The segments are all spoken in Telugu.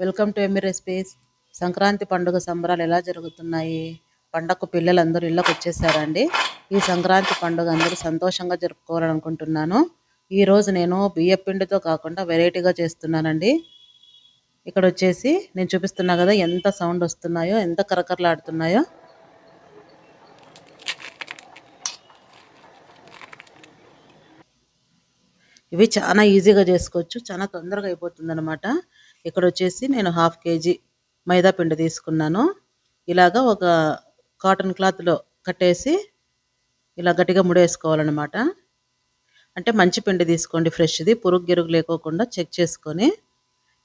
Welcome to yummy recipes. Sankranti పండుగ సంబరాలు ఎలా జరుగుతున్నాయి? పండగకు పిల్లలందరూ ఇళ్ళకు వచ్చేసారండి. ఈ సంక్రాంతి పండుగ అందరూ సంతోషంగా జరుపుకోవాలనుకుంటున్నాను. ఈరోజు నేను బియ్యం పిండితో కాకుండా వెరైటీగా చేస్తున్నానండి. ఇక్కడ వచ్చేసి నేను చూపిస్తున్నా కదా ఎంత సౌండ్ వస్తున్నాయో, ఎంత కరకరలాడుతున్నాయో. ఇవి చాలా ఈజీగా చేసుకోవచ్చు, చాలా తొందరగా అయిపోతుంది అనమాట. ఇక్కడ వచ్చేసి నేను 1/2 కేజీ మైదా పిండి తీసుకున్నాను. ఇలాగా ఒక కాటన్ క్లాత్లో కట్టేసి ఇలా గట్టిగా ముడేసుకోవాలన్నమాట. అంటే మంచి పిండి తీసుకోండి, ఫ్రెష్ది, పురుగు గిరుగు లేకోకుండా చెక్ చేసుకొని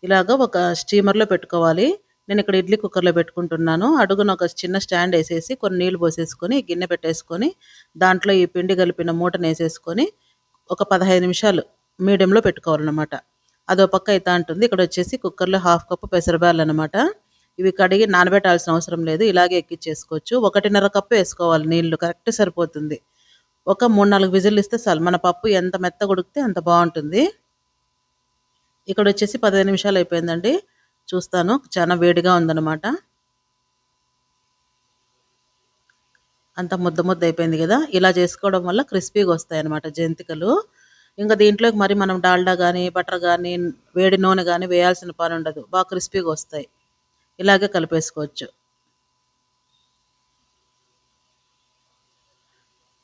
ఇలాగ ఒక స్టీమర్లో పెట్టుకోవాలి. నేను ఇక్కడ ఇడ్లీ కుక్కర్లో పెట్టుకుంటున్నాను. అడుగున ఒక చిన్న స్టాండ్ వేసేసి కొన్ని నీళ్లు పోసేసుకొని గిన్నె పెట్టేసుకొని దాంట్లో ఈ పిండి కలిపిన మూటను వేసేసుకొని ఒక 15 నిమిషాలు మీడియంలో పెట్టుకోవాలన్నమాట. అదో పక్క అయితే ఉంటుంది. ఇక్కడ వచ్చేసి కుక్కర్లో 1/2 కప్పు పెసరబ్యాళ్ళు అనమాట. ఇవి కడిగి నానబెట్టాల్సిన అవసరం లేదు, ఇలాగే ఎక్కించేసుకోవచ్చు. 1.5 కప్పు వేసుకోవాలి నీళ్లు, కరెక్ట్ సరిపోతుంది. ఒక 3-4 విజిల్లు ఇస్తే చాలు. మన పప్పు ఎంత మెత్తగా ఉడికితే అంత బాగుంటుంది. ఇక్కడ వచ్చేసి 15 నిమిషాలు అయిపోయిందండి. చూస్తాను, చాలా వేడిగా ఉందన్నమాట. అంత ముద్ద ముద్ద అయిపోయింది కదా. ఇలా చేసుకోవడం వల్ల క్రిస్పీగా వస్తాయి అన్నమాట జంతికలు. ఇంకా దీంట్లోకి మరి మనం డాల్డా కానీ బటర్ కానీ వేడి నూనె కానీ వేయాల్సిన పని ఉండదు, బాగా క్రిస్పీగా వస్తాయి. ఇలాగే కలిపేసుకోవచ్చు.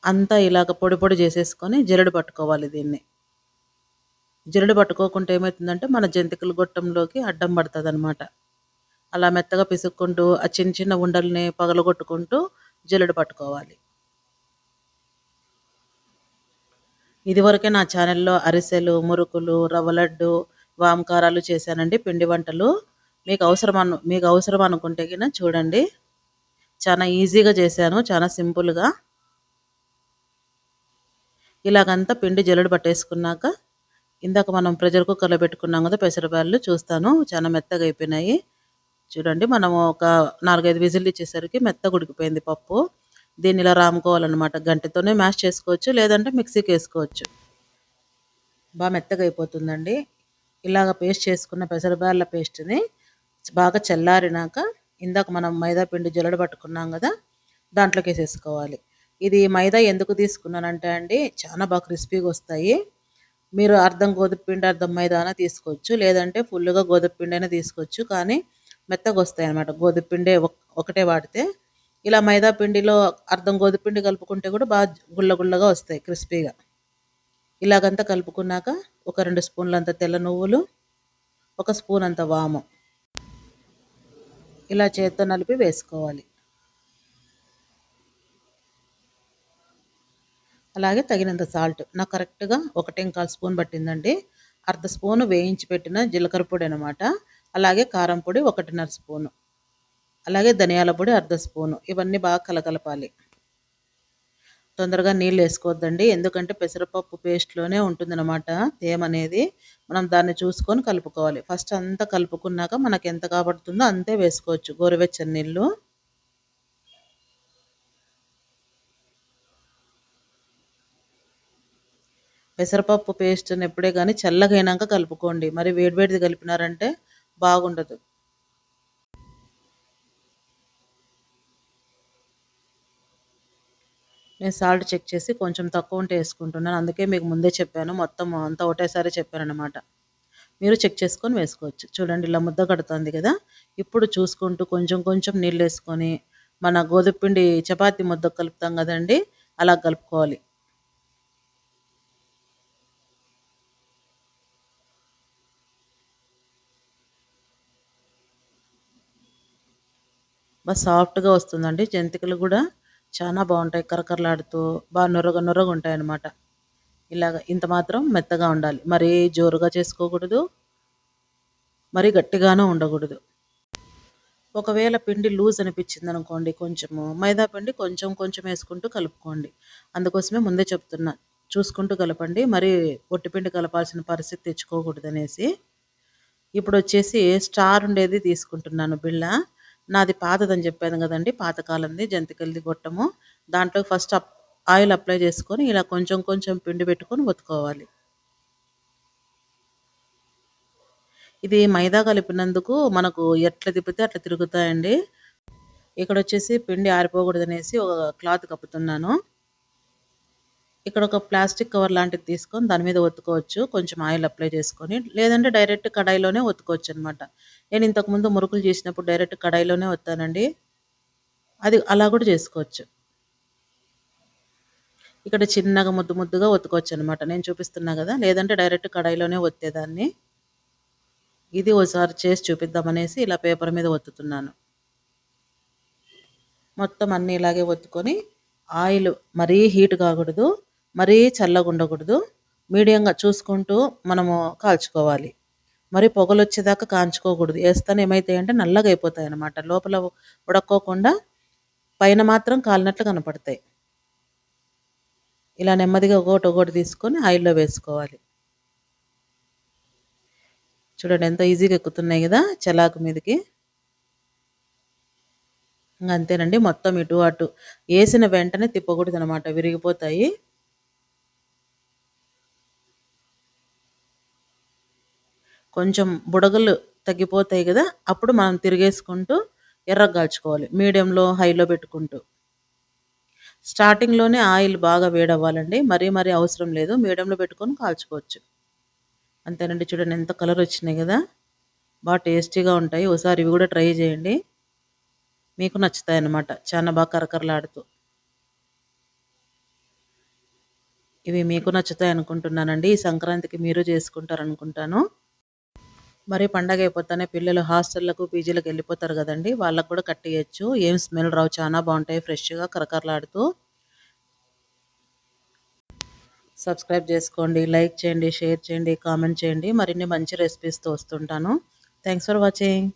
అంతా ఇలాగ పొడి పొడి చేసేసుకొని జల్లెడ పట్టుకోవాలి. దీన్ని జల్లెడ పట్టుకోకుంటే ఏమవుతుందంటే మన జంతికల గొట్టంలోకి అడ్డం పడుతుంది అనమాట. అలా మెత్తగా పిసుక్కుంటూ ఆ చిన్న చిన్న ఉండల్ని పగలగొట్టుకుంటూ జల్లెడ పట్టుకోవాలి. ఇదివరకే నా ఛానల్లో అరిసెలు, మురుకులు, రవ్వ లడ్డు, వామకారాలు చేశానండి, పిండి వంటలు. మీకు అవసరం అనుకుంటే గిన చూడండి. చాలా ఈజీగా చేశాను, చాలా సింపుల్గా. ఇలాగంతా పిండి జల్లెడ పట్టేసుకున్నాక ఇందాక మనం ప్రెషర్ కుక్కర్లో పెట్టుకున్నాం కదా పెసరబ్యాళ్ళు, చూస్తాను చాలా మెత్తగా అయిపోయినాయి. చూడండి, మనము ఒక 4-5 విజిల్లు ఇచ్చేసరికి మెత్తగా ఉడికిపోయింది పప్పు. దీన్ని ఇలా రాముకోవాలన్నమాట. గంటెతోనే మ్యాష్ చేసుకోవచ్చు, లేదంటే మిక్సీకి వేసుకోవచ్చు. బాగా మెత్తగా అయిపోతుందండి. ఇలాగ పేస్ట్ చేసుకున్న పెసరబ్యాళ్ళ పేస్ట్ని బాగా చల్లారినాక ఇందాక మనం మైదా పిండి జల్లెడ పట్టుకున్నాం కదా దాంట్లోకి వేసేసుకోవాలి. ఇది మైదా ఎందుకు తీసుకున్నానంటే అండి, చాలా బాగా క్రిస్పీగా వస్తాయి. మీరు అర్ధం గోధుమ పిండి అర్ధం మైదా అయినా తీసుకోవచ్చు, లేదంటే ఫుల్గా గోధుమ పిండి అయినా తీసుకోవచ్చు. కానీ మెత్తగా వస్తాయి అన్నమాట గోధుమ పిండి ఒకటే వాడితే. ఇలా మైదా పిండిలో అర్ధం గోధుమ పిండి కలుపుకుంటే కూడా బాగా గుల్ల గుల్లగా వస్తాయి, క్రిస్పీగా. ఇలాగంతా కలుపుకున్నాక ఒక 2 స్పూన్లంత తెల్ల నువ్వులు, 1 స్పూన్ అంత వాము ఇలా చేత్తో నలిపి వేసుకోవాలి. అలాగే తగినంత సాల్ట్. నాకు కరెక్ట్గా 1.25 స్పూన్ పట్టిందండి. అర్ధ స్పూను వేయించి పెట్టిన జీలకర్ర పొడి అనమాట. అలాగే కారం పొడి 1.5 స్పూను, అలాగే ధనియాల పొడి అర్ధ స్పూను. ఇవన్నీ బాగా కలకలపాలి. తొందరగా నీళ్ళు వేసుకోవద్దండి, ఎందుకంటే పెసరపప్పు పేస్ట్లోనే ఉంటుందన్నమాట తేమ అనేది. మనం దాన్ని చూసుకొని కలుపుకోవాలి. ఫస్ట్ అంతా కలుపుకున్నాక మనకు ఎంత కాబడుతుందో అంతే వేసుకోవచ్చు గోరువెచ్చని నీళ్ళు. పెసరపప్పు పేస్ట్ని ఎప్పుడే కానీ చల్లగా అయినాక కలుపుకోండి, మరి వేడివేడిది కలిపినారంటే బాగుండదు. నేను సాల్ట్ చెక్ చేసి కొంచెం తక్కువ ఉంటే వేసుకుంటున్నాను, అందుకే మీకు ముందే చెప్పాను, మొత్తం అంతా ఒకటేసారి చెప్పాను అనమాట. మీరు చెక్ చేసుకొని వేసుకోవచ్చు. చూడండి, ఇలా ముద్ద కడుతుంది కదా. ఇప్పుడు చూసుకుంటూ కొంచెం కొంచెం నీళ్ళు వేసుకొని మన గోధుమ పిండి చపాతీ ముద్ద కలుపుతాం కదండి, అలా కలుపుకోవాలి. బాగా సాఫ్ట్గా వస్తుందండి. జంతికలు కూడా చాలా బాగుంటాయి, కరకరలాడుతూ బాగా నొరగ నొరగ ఉంటాయి అన్నమాట. ఇలాగ ఇంత మాత్రం మెత్తగా ఉండాలి, మరీ జోరుగా చేసుకోకూడదు, మరీ గట్టిగానూ ఉండకూడదు. ఒకవేళ పిండి లూజ్ అనిపించింది అనుకోండి, కొంచెము మైదా పిండి కొంచెం కొంచెం వేసుకుంటూ కలుపుకోండి. అందుకోసమే ముందే చెప్తున్నా, చూసుకుంటూ కలపండి, మరి పొట్టిపిండి కలపాల్సిన పరిస్థితి తెచ్చుకోకూడదు అనేసి. ఇప్పుడు వచ్చేసి స్టార్ ఉండేది తీసుకుంటున్నాను బిళ్ళ. నాది పాతదని చెప్పాను కదండి, పాతకాలంది జంతికలది గొట్టము. దాంట్లో ఫస్ట్ ఆయిల్ అప్లై చేసుకొని ఇలా కొంచెం కొంచెం పిండి పెట్టుకొని ఒత్తుకోవాలి. ఇది మైదా కలిపినందుకు మనకు ఎట్లా తిప్పితే అట్లా తిరుగుతాయండి. ఇక్కడ వచ్చేసి పిండి ఆరిపోకూడదనేసి ఒక క్లాత్ కప్పుతున్నాను. ఇక్కడ ఒక ప్లాస్టిక్ కవర్ లాంటిది తీసుకొని దాని మీద ఒత్తుకోవచ్చు. కొంచెం ఆయిల్ అప్లై చేసుకొని. లేదంటే డైరెక్ట్ కడాయిలోనే ఒత్తుకోవచ్చనమాట. నేను ఇంతకుముందు మురుకులు చేసినప్పుడు డైరెక్ట్ కడాయిలోనే ఒత్తానండి. అది అలా కూడా చేసుకోవచ్చు. ఇక్కడ చిన్నగా ముద్దు ముద్దుగా ఒత్తుకోవచ్చనమాట. నేను చూపిస్తున్నా కదా! లేదంటే డైరెక్ట్ కడాయిలోనే ఒత్తేదాన్ని. ఇది ఓసారి చేసి చూపిద్దామనేసి ఇలా పేపర్ మీద ఒత్తుతున్నాను. మొత్తం అన్నీ ఇలాగే ఒత్తుకొని ఆయిల్ మరీ హీట్ కాకూడదు. మరీ చల్లగా ఉండకూడదు. మీడియంగా చూసుకుంటూ మనము కాల్చుకోవాలి. మరి పొగలొచ్చేదాకా కాంచుకోకూడదు. ఏస్తేనే ఏమైతాయంటే నల్లగా అయిపోతాయన్నమాట. లోపల ఉడక్కోకుండా పైన మాత్రం కాలినట్లు కనపడతాయి. ఇలా నెమ్మదిగా ఒక్కోటి తీసుకొని ఆయిల్‌లో వేసుకోవాలి. చూడండి ఎంత ఈజీగా ఎక్కుతున్నాయి కదా! చెలాకు మీదకి. ఇంక అంతేనండి. మొత్తం ఇటు అటు ఏసిన వెంటనే తిప్పకూడదనమాట. విరిగిపోతాయి. కొంచెం బుడగలు తగ్గిపోతాయి గదా! అప్పుడు మనం తిరిగేసుకుంటూ ఎర్రగా కాల్చుకోవాలి. మీడియంలో, హైలో పెట్టుకుంటూ. స్టార్టింగ్‌లోనే ఆయిల్ బాగా వేడవ్వాలండి. మరీ అవసరం లేదు. మీడియంలో పెట్టుకొని కాల్చుకోవచ్చు. అంతేనండి. చూడండి ఎంత కలరొచ్చినాయి గదా! టేస్టీగా ఉంటాయి. ఓసారి ఇవి గూడా ట్రై చేయండి. మీకు నచ్చుతాయన్నమాట. చానా బాగా కరకరలాడుతూ. ఇవి మీకు నచ్చుతాయనుకుంటున్నానండి. ఈ సంక్రాంతికి మీరు చేసుకుంటారనుకుంటాను. మరి పండగయిపోతానే పిల్లలు హాస్టల్‌లకు, పీజీలకు ఎళ్ళిపోతారు గదండీ! వాళ్ళకి కూడా కట్టియచ్చు. ఏం స్మెల్ రావు. చానా బావుంటాయి ఫ్రెష్‌గా కరకరలాడుతూ. సబ్స్క్రైబ్ చేసుకోండి, లైక్ చేయండి, షేర్ చేయండి, కామెంట్ చేయండి. మరిన్ని మంచి రెసిపీస్‌తో వస్తుంటాను. Thanks for watching.